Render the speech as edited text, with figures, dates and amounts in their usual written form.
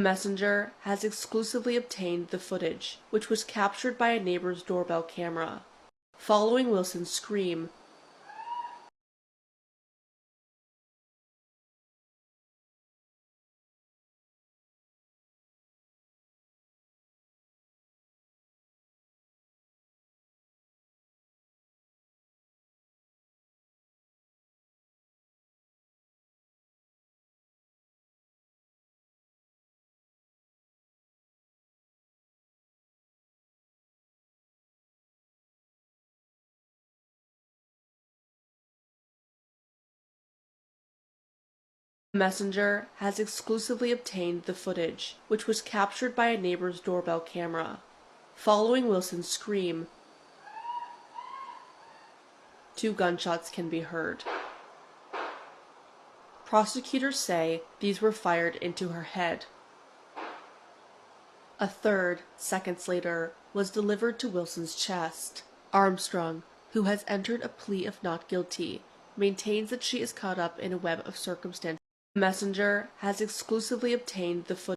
Messenger has exclusively obtained the footage, which was captured by a neighbor's doorbell camera. Following Wilson's scream, Messenger has exclusively obtained the footage, which was captured by a neighbor's doorbell camera. Following Wilson's scream, 2 gunshots can be heard. Prosecutors say these were fired into her head. A third, seconds later, was delivered to Wilson's chest. Armstrong, who has entered a plea of not guilty, maintains that she is caught up in a web of circumstances. Messenger has exclusively obtained the footage.